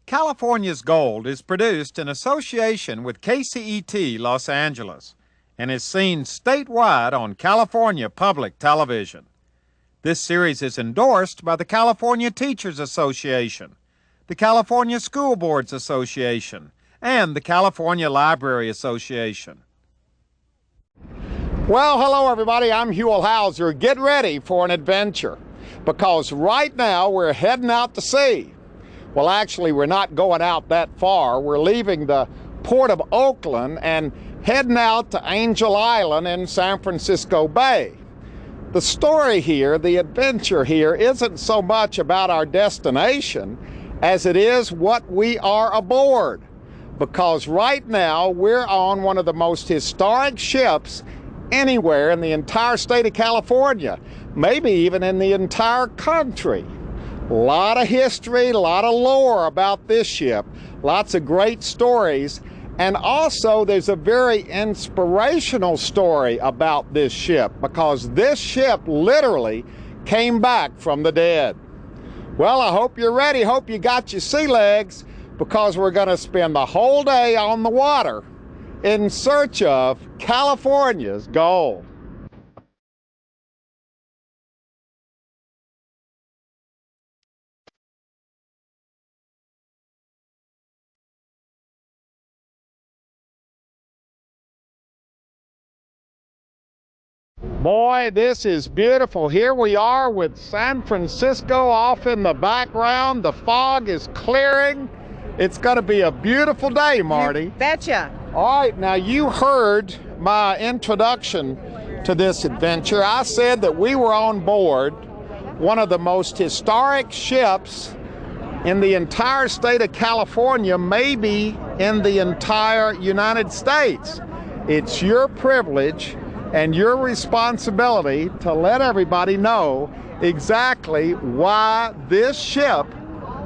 California's Gold is produced in association with KCET Los Angeles and is seen statewide on California Public Television. This series is endorsed by the California Teachers Association, the California School Boards Association, and the California Library Association. Well, hello everybody, I'm Huell Hauser. Get ready for an adventure, because right now we're heading out to sea. Well, actually, we're not going out that far. We're leaving the port of Oakland and heading out to Angel Island in San Francisco Bay. The story here, the adventure here, isn't so much about our destination as it is what we are aboard. Because right now we're on one of the most historic ships anywhere in the entire state of California, maybe even in the entire country. A lot of history, a lot of lore about this ship, lots of great stories, and also there's a very inspirational story about this ship, because this ship literally came back from the dead. Well, I hope you're ready, hope you got your sea legs, because we're going to spend the whole day on the water in search of California's gold. Boy, this is beautiful. Here we are with San Francisco off in the background. The fog is clearing. It's going to be a beautiful day, Marty. You betcha. All right, now you heard my introduction to this adventure. I said that we were on board one of the most historic ships in the entire state of California, maybe in the entire United States. It's your privilege and your responsibility to let everybody know exactly why this ship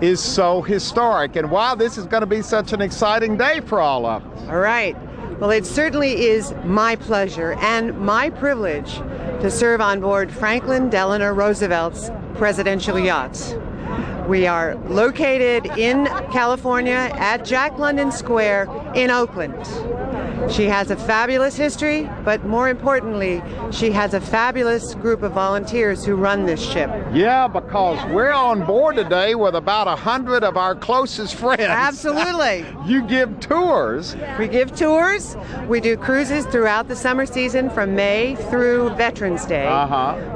is so historic and why this is going to be such an exciting day for all of us. All right. Well, it certainly is my pleasure and my privilege to serve on board Franklin Delano Roosevelt's presidential yachts. We are located in California at Jack London Square in Oakland. She has a fabulous history, but more importantly, she has a fabulous group of volunteers who run this ship. Yeah, because we're on board today with about 100 of our closest friends. Absolutely. You give tours. We give tours. We do cruises throughout the summer season from May through Veterans Day.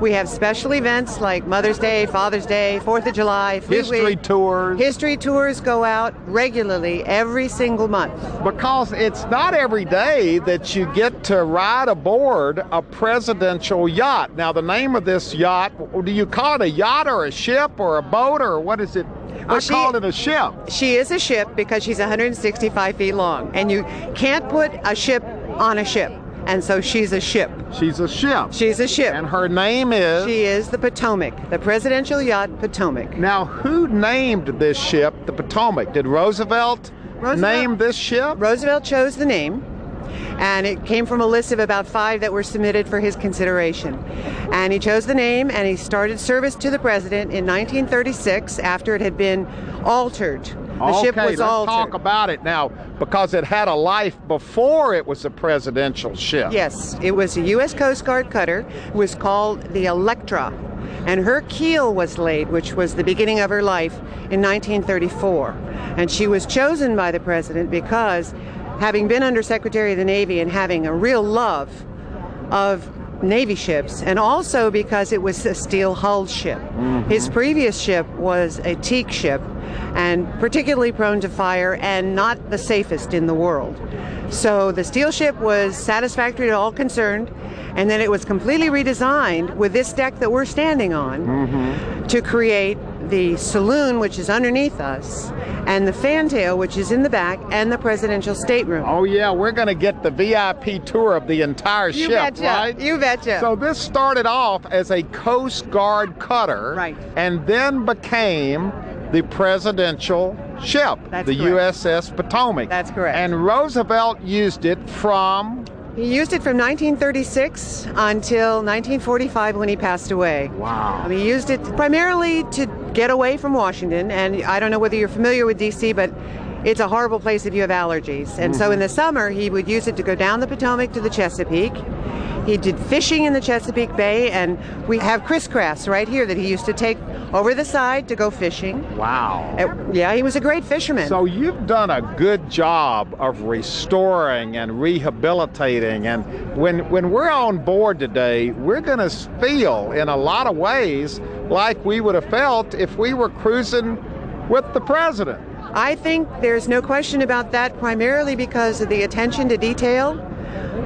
We have special events like Mother's Day, Father's Day, 4th of July, History tours. History tours go out regularly every single month. Because it's not every day that you get to ride aboard a presidential yacht. Now, the name of this yacht, do you call it a yacht or a ship or a boat or what is it? Well, I call it a ship. She is a ship because she's 165 feet long, and you can't put a ship on a ship. And so she's a ship. She's a ship. She's a ship. And her name is? She is the Potomac, the presidential yacht Potomac. Now, who named this ship the Potomac? Did Roosevelt name this ship? Roosevelt chose the name, and it came from a list of about 5 that were submitted for his consideration. And he chose the name, and he started service to the president in 1936 after it had been altered. The ship was altered. Let's talk about it now, because it had a life before it was a presidential ship. Yes, it was a U.S. Coast Guard cutter. It was called the Electra, and her keel was laid, which was the beginning of her life, in 1934. And she was chosen by the president because, having been Under Secretary of the Navy and having a real love of Navy ships, and also because it was a steel-hulled ship. His previous ship was a teak ship, and particularly prone to fire and not the safest in the world. So the steel ship was satisfactory to all concerned, and then it was completely redesigned with this deck that we're standing on to create the saloon, which is underneath us, and the fantail, which is in the back, and the presidential stateroom. Oh yeah, we're going to get the VIP tour of the entire ship, betcha. Right? You betcha. So this started off as a Coast Guard cutter, right, and then became the presidential ship, That's the correct. U.S.S. Potomac. That's correct. And Roosevelt used it from? He used it from 1936 until 1945 when he passed away. Wow. He used it primarily to get away from Washington. And I don't know whether you're familiar with D.C., but it's a horrible place if you have allergies. And so in the summer, he would use it to go down the Potomac to the Chesapeake. He did fishing in the Chesapeake Bay, and we have crisscross right here that he used to take over the side to go fishing. Wow. Yeah, he was a great fisherman. So you've done a good job of restoring and rehabilitating, and when we're on board today, we're going to feel in a lot of ways like we would have felt if we were cruising with the president. I think there's no question about that, primarily because of the attention to detail.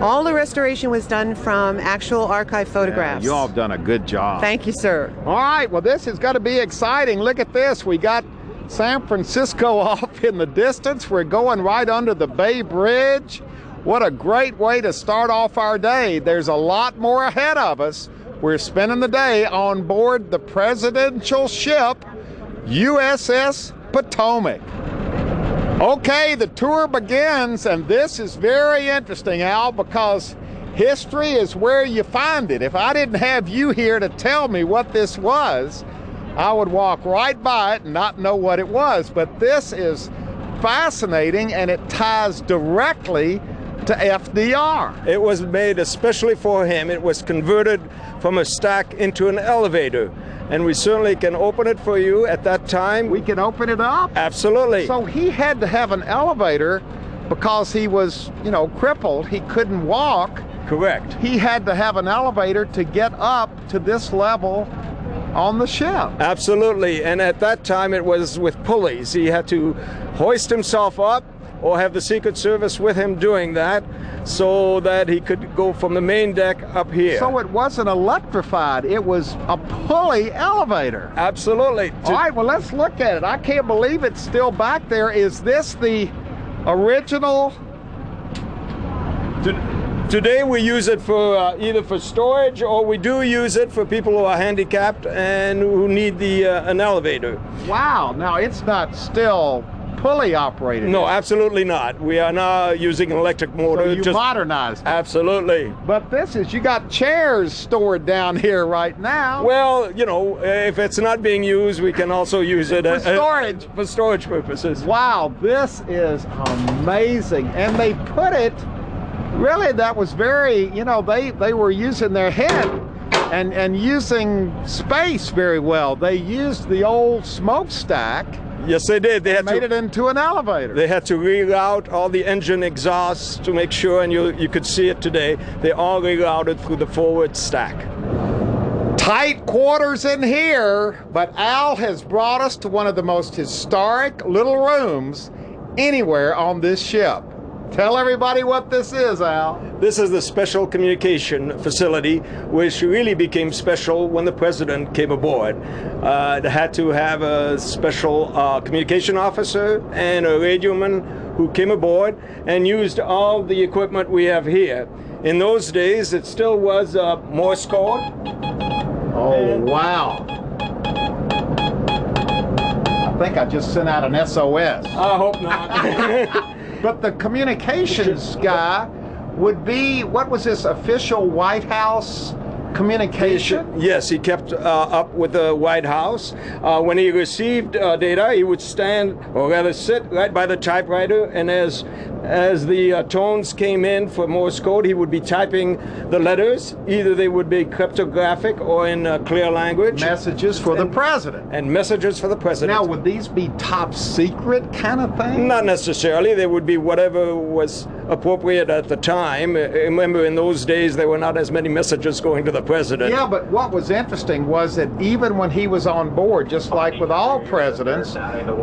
All the restoration was done from actual archive photographs. Yeah, you all have done a good job. Thank you, sir. All right, well, this is going to be exciting. Look at this. We got San Francisco off in the distance. We're going right under the Bay Bridge. What a great way to start off our day. There's a lot more ahead of us. We're spending the day on board the presidential ship, U.S.S. Potomac. Okay, the tour begins, and this is very interesting, Al, because history is where you find it. If I didn't have you here to tell me what this was, I would walk right by it and not know what it was. But this is fascinating, and it ties directly to FDR. It was made especially for him. It was converted from a stack into an elevator. And we certainly can open it for you at that time. We can open it up? Absolutely. So he had to have an elevator because he was, crippled. He couldn't walk. Correct. He had to have an elevator to get up to this level on the ship. Absolutely. And at that time it was with pulleys. He had to hoist himself up or have the Secret Service with him doing that so that he could go from the main deck up here. So it wasn't electrified, it was a pulley elevator. Absolutely. All right, well, let's look at it. I can't believe it's still back there. Is this the original? Today we use it for either for storage, or we do use it for people who are handicapped and who need an elevator. Wow, now it's not still pulley operated. No, absolutely not. We are now using an electric motor. So you modernized it. Absolutely. But you got chairs stored down here right now. Well, if it's not being used, we can also use it for storage. For storage purposes. Wow, this is amazing. And they put it, really, that was very, they were using their head and using space very well. They used the old smokestack. Yes, they did. They made it into an elevator. They had to reroute all the engine exhausts to make sure, and you could see it today, they all rerouted through the forward stack. Tight quarters in here, but Al has brought us to one of the most historic little rooms anywhere on this ship. Tell everybody what this is, Al. This is the special communication facility, which really became special when the president came aboard. They had to have a special communication officer and a radioman who came aboard and used all the equipment we have here. In those days, it still was Morse code. Oh, wow. I think I just sent out an SOS. I hope not. But the communications guy would be, what was this, official White House communication? Yes, he kept up with the White House. When he received data, he would stand, or rather sit, right by the typewriter, and as the tones came in for Morse code, he would be typing the letters. Either they would be cryptographic or in clear language. Messages for the president. And messages for the president. Now, would these be top secret kind of things? Not necessarily. They would be whatever was appropriate at the time. Remember, in those days, there were not as many messages going to the president. Yeah, but what was interesting was that even when he was on board, just like with all presidents,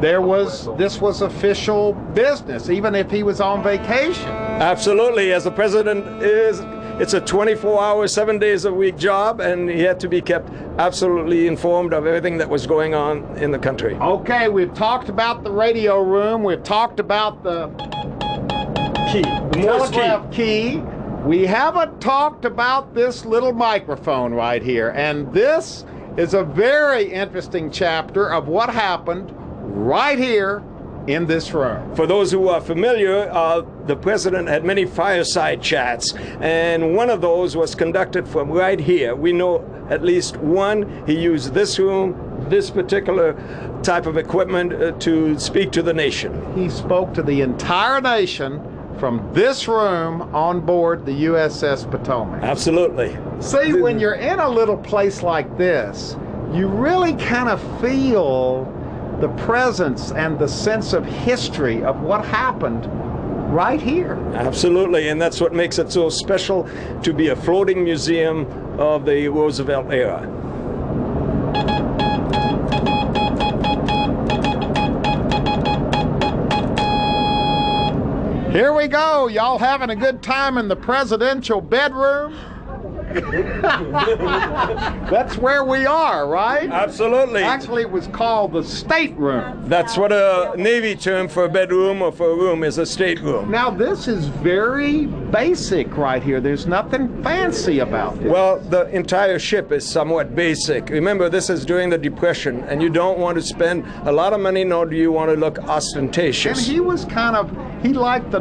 this was official business, even if he was on vacation. Absolutely. As the president is, it's a 24-hour, 7 days a week job, and he had to be kept absolutely informed of everything that was going on in the country. Okay, we've talked about the radio room. We've talked about the telegraph key. We haven't talked about this little microphone right here, and this is a very interesting chapter of what happened right here in this room. For those who are familiar, the president had many fireside chats, and one of those was conducted from right here. We know at least one. He used this room, this particular type of equipment to speak to the nation. He spoke to the entire nation from this room on board the U.S.S. Potomac. Absolutely. See, when you're in a little place like this, you really kind of feel the presence and the sense of history of what happened right here. Absolutely, and that's what makes it so special to be a floating museum of the Roosevelt era. Here we go. Y'all having a good time in the presidential bedroom? That's where we are, right? Absolutely. Actually, it was called the stateroom. That's what a Navy term for a bedroom or for a room is, a stateroom. Now, this is very basic right here. There's nothing fancy about this. Well, the entire ship is somewhat basic. Remember, this is during the Depression, and you don't want to spend a lot of money, nor do you want to look ostentatious. And he was he liked the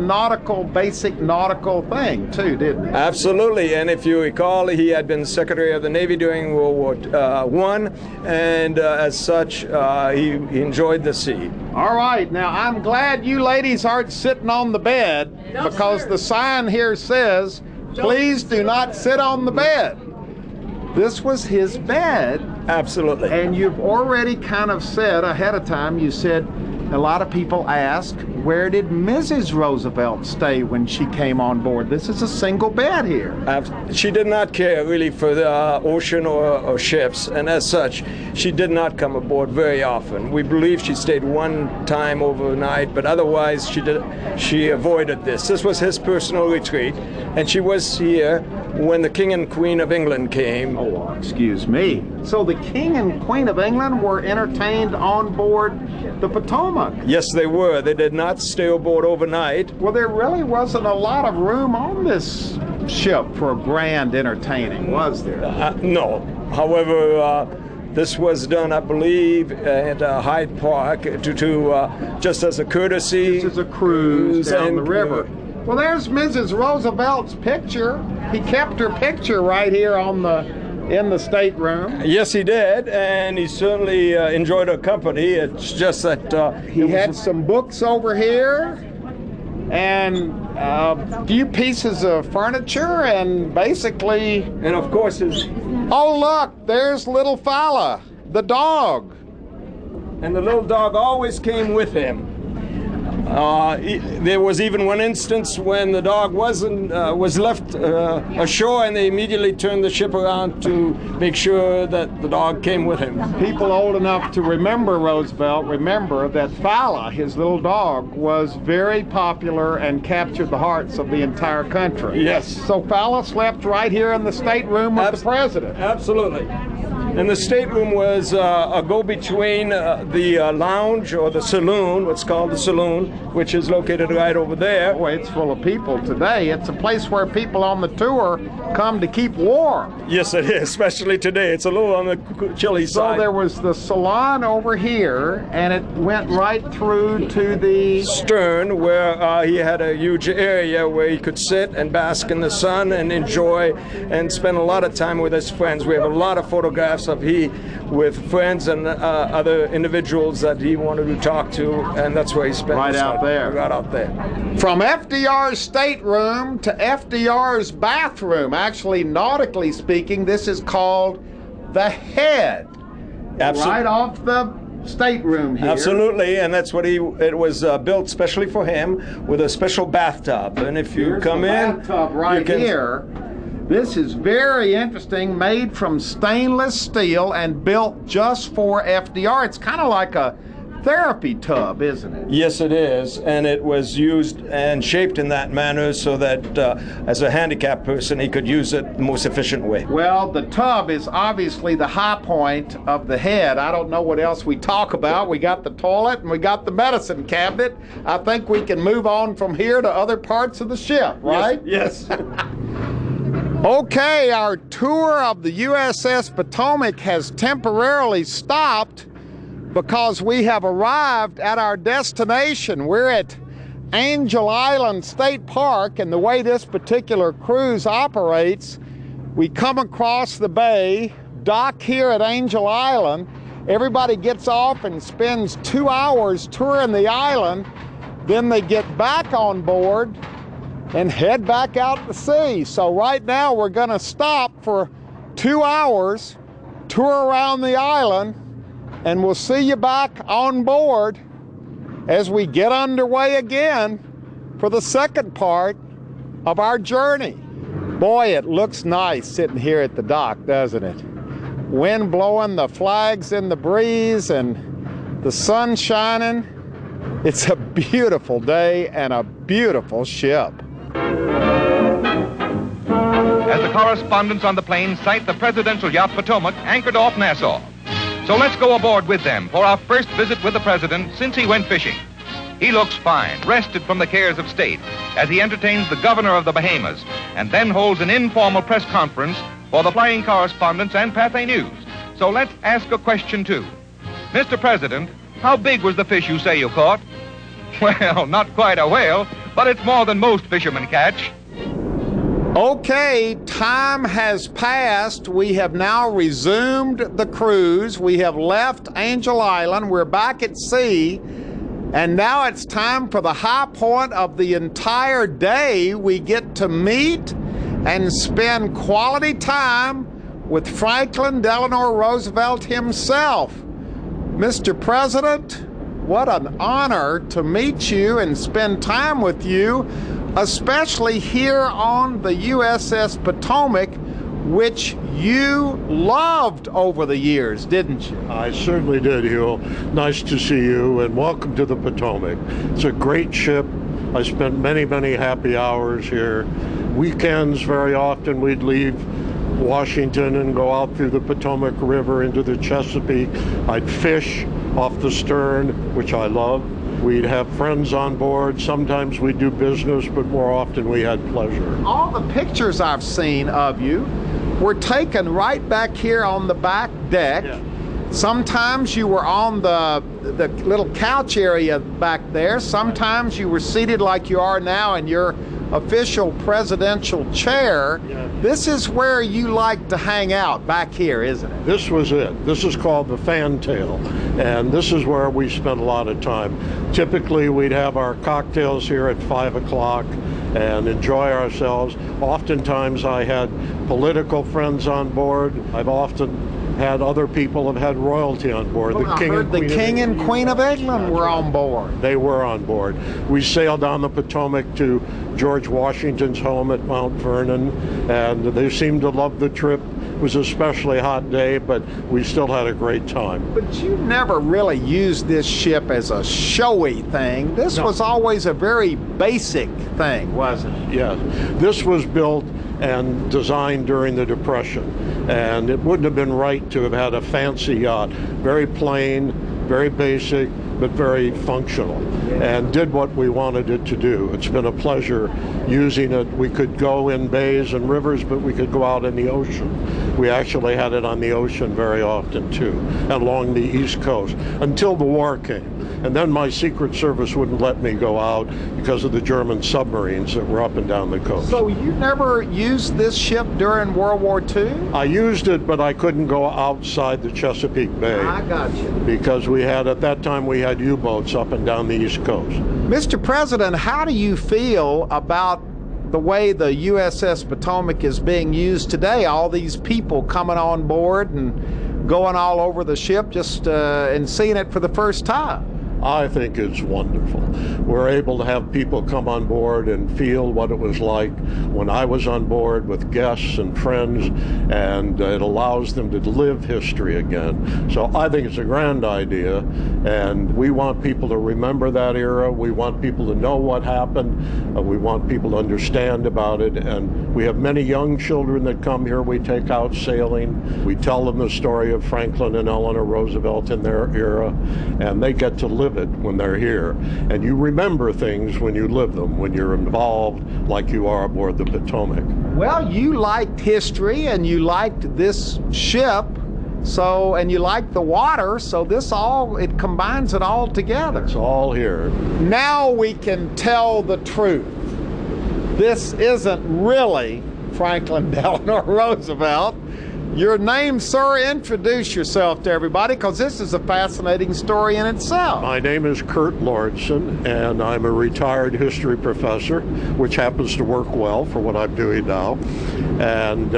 basic nautical thing, too, didn't he? Absolutely, and if you recall, he had been Secretary of the Navy during World War I, and as such, he enjoyed the sea. All right, now I'm glad you ladies aren't sitting on the bed, because the sign here says, please do not sit on the bed. This was his bed. Absolutely. And you've already kind of said ahead of time, you said, a lot of people ask, where did Mrs. Roosevelt stay when she came on board? This is a single bed here. She did not care really for the ocean or ships, and as such, she did not come aboard very often. We believe she stayed one time overnight, but otherwise she avoided this. This was his personal retreat, and she was here when the King and Queen of England came. Oh, excuse me. So the King and Queen of England were entertained on board the Potomac? Yes, they were. They did not stay aboard overnight. Well, there really wasn't a lot of room on this ship for grand entertaining, was there? No. However, this was done, I believe, at Hyde Park just as a courtesy. This is a cruise down the river. Well, there's Mrs. Roosevelt's picture. He kept her picture right here in the stateroom. Yes, he did, and he certainly enjoyed her company. It's just that he had some books over here and a few pieces of furniture, and basically... And of course his... Oh, look, there's little fella, the dog. And the little dog always came with him. There was even one instance when the dog was left ashore, and they immediately turned the ship around to make sure that the dog came with him. People old enough to remember Roosevelt remember that Fowler, his little dog, was very popular and captured the hearts of the entire country. Yes. So Fowler slept right here in the stateroom of the president. Absolutely. And the stateroom was a go-between the lounge or the saloon, what's called the saloon, which is located right over there. Boy, it's full of people today. It's a place where people on the tour come to keep warm. Yes, it is, especially today. It's a little on the chilly side. So there was the salon over here, and it went right through to the stern, where he had a huge area where he could sit and bask in the sun and enjoy and spend a lot of time with his friends. We have a lot of photographs of he with friends and other individuals that he wanted to talk to, and that's where he spent right out there. Right out there. From FDR's stateroom to FDR's bathroom. Actually, nautically speaking, this is called the head. Absolutely. Right off the stateroom here. Absolutely, and that's what it was built specially for him, with a special bathtub. And if you come in, bathtub right here. This is very interesting, made from stainless steel and built just for FDR. It's kind of like a therapy tub, isn't it? Yes, it is, and it was used and shaped in that manner so that as a handicapped person he could use it the most efficient way. Well, the tub is obviously the high point of the head. I don't know what else we talk about. We got the toilet and we got the medicine cabinet. I think we can move on from here to other parts of the ship, right? Yes. Okay, our tour of the U.S.S. Potomac has temporarily stopped because we have arrived at our destination. We're at Angel Island State Park, and the way this particular cruise operates, we come across the bay, dock here at Angel Island, everybody gets off and spends 2 hours touring the island. Then they get back on board and head back out to sea. So right now we're going to stop for 2 hours, tour around the island, and we'll see you back on board as we get underway again for the second part of our journey. Boy, it looks nice sitting here at the dock, doesn't it? Wind blowing, the flags in the breeze, and the sun shining. It's a beautiful day and a beautiful ship. As the correspondents on the plane sight the presidential yacht Potomac anchored off Nassau. So let's go aboard with them for our first visit with the president since he went fishing. He looks fine, rested from the cares of state, as he entertains the governor of the Bahamas and then holds an informal press conference for the flying correspondents and Pathé News. So let's ask a question, too. Mr. President, how big was the fish you say you caught? Well, not quite a whale, but it's more than most fishermen catch. Okay, time has passed. We have now resumed the cruise. We have left Angel Island. We're back at sea. And now it's time for the high point of the entire day. We get to meet and spend quality time with Franklin Delano Roosevelt himself. Mr. President, what an honor to meet you and spend time with you, especially here on the U.S.S. Potomac, which you loved over the years, didn't you? I certainly did, Huell. Nice to see you, and welcome to the Potomac. It's a great ship. I spent many, many happy hours here. Weekends, very often, we'd leave Washington and go out through the Potomac River into the Chesapeake. I'd fish off the stern, which I love. We'd have friends on board. Sometimes we'd do business, but more often we had pleasure. All the pictures I've seen of you were taken right back here on the back deck. Yeah. Sometimes you were on the little couch area back there. Sometimes you were seated like you are now in your official presidential chair. Yeah. This is where you like to hang out, back here, isn't it? This was it. This is called the fantail, and this is where we spent a lot of time. Typically, we'd have our cocktails here at 5 o'clock and enjoy ourselves. Oftentimes, I had political friends on board. I've often had other people have had royalty on board. Well, the King and Queen of England were on board. They were on board. We sailed down the Potomac to George Washington's home at Mount Vernon, and they seemed to love the trip. It was an especially hot day, but we still had a great time. But you never really used this ship as a showy thing. This was always a very basic thing, wasn't it? Yes. This was built and designed during the Depression, and it wouldn't have been right to have had a fancy yacht. Very plain, very basic, but very functional, and did what we wanted it to do. It's been a pleasure using it. We could go in bays and rivers, but we could go out in the ocean. We actually had it on the ocean very often too, and along the East Coast, until the war came. And then my Secret Service wouldn't let me go out because of the German submarines that were up and down the coast. So you never used this ship during World War II? I used it, but I couldn't go outside the Chesapeake Bay. I got you. Because we had, at that time, we had U-boats up and down the East Coast. Mr. President, how do you feel about the way the U.S.S. Potomac is being used today? All these people coming on board and going all over the ship just and seeing it for the first time. I think it's wonderful. We're able to have people come on board and feel what it was like when I was on board with guests and friends, and it allows them to live history again. So I think it's a grand idea, and we want people to remember that era. We want people to know what happened. We want people to understand about it, and we have many young children that come here. We take out sailing. We tell them the story of Franklin and Eleanor Roosevelt in their era, and they get to live it when they're here. And you remember things when you live them, when you're involved like you are aboard the Potomac. Well, you liked history and you liked this ship, so, and you liked the water, so this all, it combines it all together. It's all here. Now we can tell the truth. This isn't really Franklin Delano Roosevelt. Your name, sir, introduce yourself to everybody, because this is a fascinating story in itself. My name is Kurt Lordson, and I'm a retired history professor, which happens to work well for what I'm doing now, and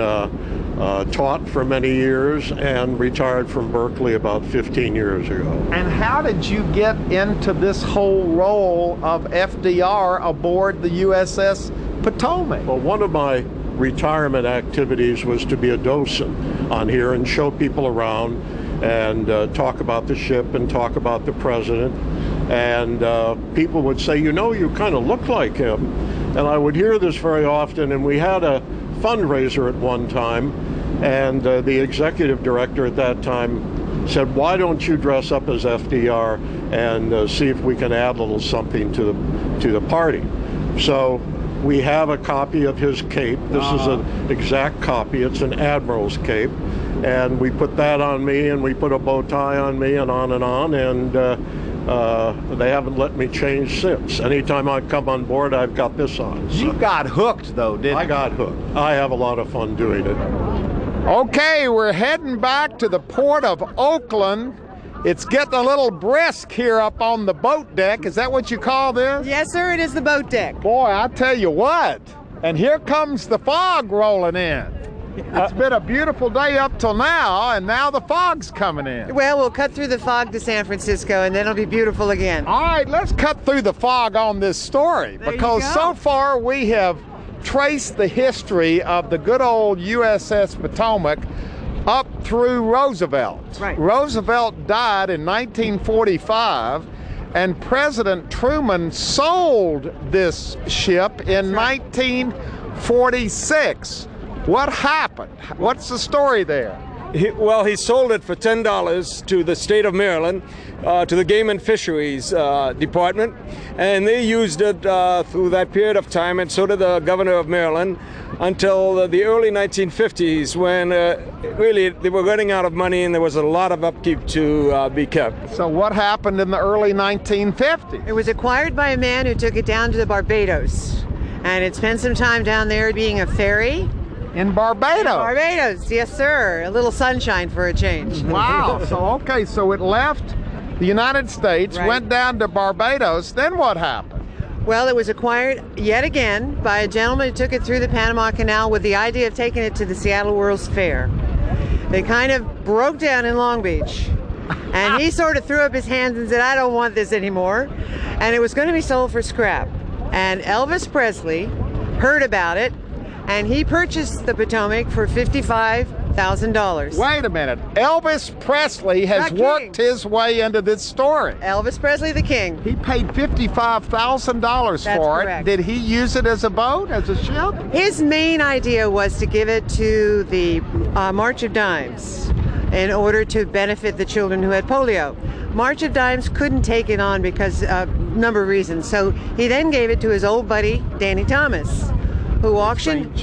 taught for many years and retired from Berkeley about 15 years ago. And how did you get into this whole role of FDR aboard the U.S.S. Potomac? Well, one of my retirement activities was to be a docent on here and show people around and talk about the ship and talk about the president. And people would say, you know, you kind of look like him. And I would hear this very often. And we had a fundraiser at one time, and the executive director at that time said, why don't you dress up as FDR and see if we can add a little something to the party. So we have a copy of his cape. This is an exact copy. It's an admiral's cape. And we put that on me, and we put a bow tie on me, and on, and they haven't let me change since. Anytime I come on board, I've got this on. So. You got hooked, though, didn't you? I got hooked. I have a lot of fun doing it. Okay, we're heading back to the port of Oakland. It's getting a little brisk here up on the boat deck. Is that what you call this? Yes, sir, it is the boat deck. Boy, I tell you what. And here comes the fog rolling in. It's been a beautiful day up till now, and now the fog's coming in. Well, we'll cut through the fog to San Francisco, and then it'll be beautiful again. All right, let's cut through the fog on this story, because so far we have traced the history of the good old U.S.S. Potomac up through Roosevelt. Right. Roosevelt died in 1945, and President Truman sold this ship in 1946. What happened? What's the story there? He sold it for $10 to the state of Maryland, to the Game and Fisheries Department, and they used it through that period of time, and so did the governor of Maryland, until the early 1950s, when really they were running out of money and there was a lot of upkeep to be kept. So what happened in the early 1950s? It was acquired by a man who took it down to the Barbados, and it spent some time down there being a ferry. In Barbados? Barbados, yes, sir. A little sunshine for a change. Wow. So it left the United States, went down to Barbados. Then what happened? Well, it was acquired yet again by a gentleman who took it through the Panama Canal with the idea of taking it to the Seattle World's Fair. They kind of broke down in Long Beach, and he sort of threw up his hands and said, I don't want this anymore. And it was going to be sold for scrap. And Elvis Presley heard about it, and he purchased the Potomac for $55,000. Wait a minute. Elvis Presley has worked his way into this story. Elvis Presley, the king. He paid $55,000 for it. Correct. Did he use it as a boat, as a ship? His main idea was to give it to the March of Dimes in order to benefit the children who had polio. March of Dimes couldn't take it on because of a number of reasons. So he then gave it to his old buddy, Danny Thomas, who auctioned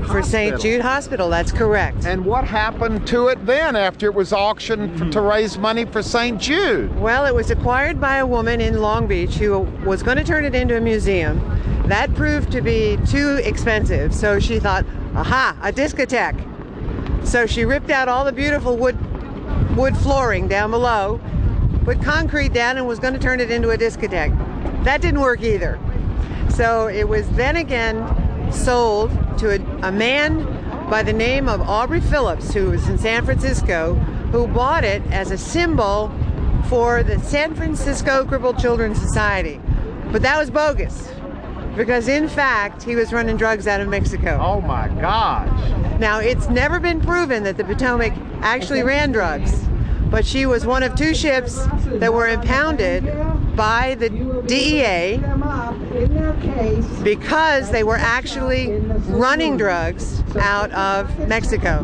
for St. Jude Hospital. That's correct. And what happened to it then after it was auctioned to raise money for St. Jude? Well, it was acquired by a woman in Long Beach who was going to turn it into a museum. That proved to be too expensive, so she thought, aha, a discotheque. So she ripped out all the beautiful wood flooring down below, put concrete down, and was going to turn it into a discotheque. That didn't work either. So it was then again sold to a man by the name of Aubrey Phillips, who was in San Francisco, who bought it as a symbol for the San Francisco Crippled Children's Society. But that was bogus, because in fact he was running drugs out of Mexico. Oh my gosh. Now, it's never been proven that the Potomac actually ran drugs, but she was one of two ships that were impounded by the DEA because they were actually running drugs out of Mexico.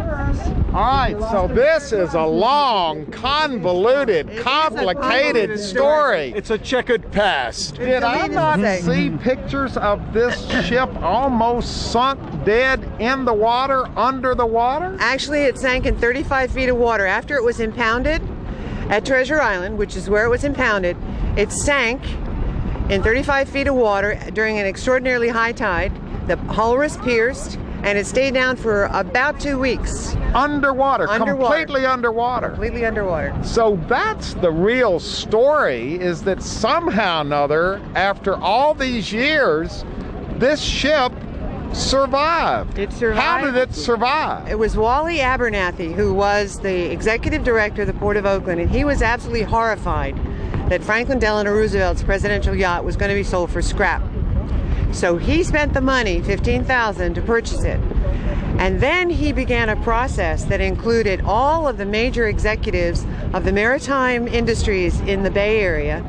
All right, so this is a long, convoluted, complicated story. It's a checkered past. Did I not see pictures of this ship almost sunk dead in the water, under the water? Actually, it sank in 35 feet of water. After it was impounded at Treasure Island, which is where it was impounded, it sank in 35 feet of water during an extraordinarily high tide. The hull was pierced, and it stayed down for about 2 weeks. Underwater, completely underwater. Completely underwater. So that's the real story, is that somehow or another, after all these years, this ship survived. It survived. How did it survive? It was Wally Abernathy, who was the executive director of the Port of Oakland, and he was absolutely horrified that Franklin Delano Roosevelt's presidential yacht was going to be sold for scrap. So he spent the money, $15,000, to purchase it. And then he began a process that included all of the major executives of the maritime industries in the Bay Area,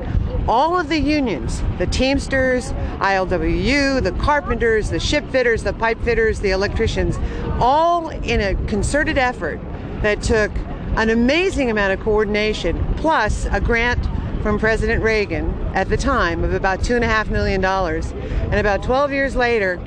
all of the unions, the Teamsters, ILWU, the carpenters, the ship fitters, the pipe fitters, the electricians, all in a concerted effort that took an amazing amount of coordination, plus a grant from President Reagan at the time of about $2.5 million. And about 12 years later,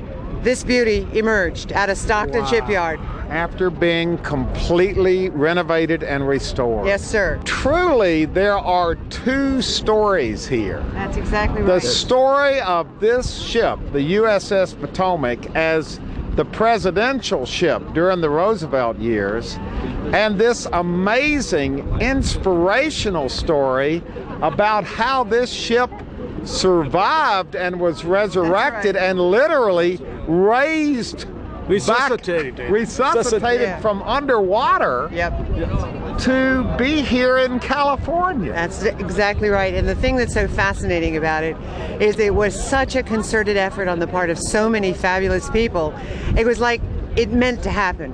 this beauty emerged out of Stockton Shipyard. After being completely renovated and restored. Yes, sir. Truly, there are two stories here. That's exactly The right. story of this ship, the U.S.S. Potomac, as the presidential ship during the Roosevelt years, and this amazing, inspirational story about how this ship survived and was resurrected and literally raised Resuscitated. Resuscitated from underwater to be here in California. That's exactly right. And the thing that's so fascinating about it is it was such a concerted effort on the part of so many fabulous people. It was like it meant to happen.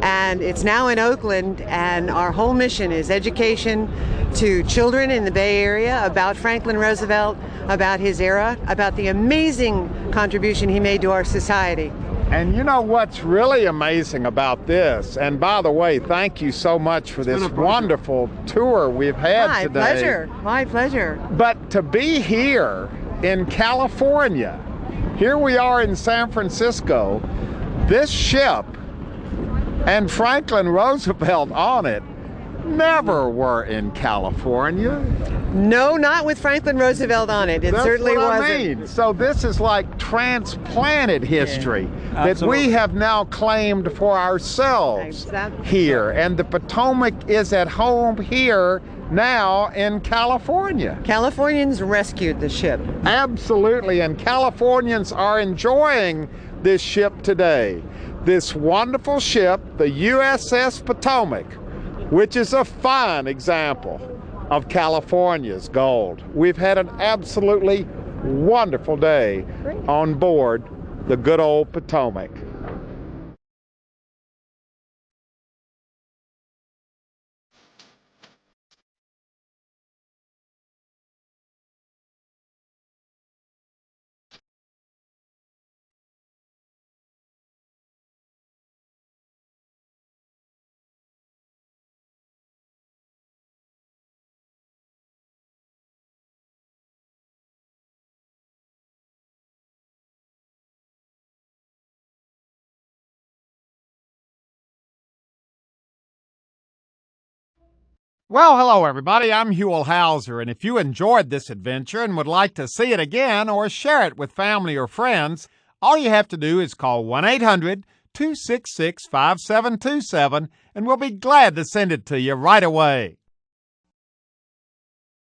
And it's now in Oakland, and our whole mission is education to children in the Bay Area about Franklin Roosevelt, about his era, about the amazing contribution he made to our society. And you know what's really amazing about this, and by the way, thank you so much for this wonderful tour we've had today. My pleasure. My pleasure. But to be here in California, here we are in San Francisco, this ship and Franklin Roosevelt on it never were in California. No, not with Franklin Roosevelt on it. It certainly wasn't. I mean. So this is like transplanted history that we have now claimed for ourselves here. And the Potomac is at home here now in California. Californians rescued the ship. Absolutely, and Californians are enjoying this ship today. This wonderful ship, the U.S.S. Potomac, which is a fine example of California's gold. We've had an absolutely wonderful day on board the good old Potomac. Well, hello everybody, I'm Huell Hauser, and if you enjoyed this adventure and would like to see it again or share it with family or friends, all you have to do is call 1-800-266-5727 and we'll be glad to send it to you right away.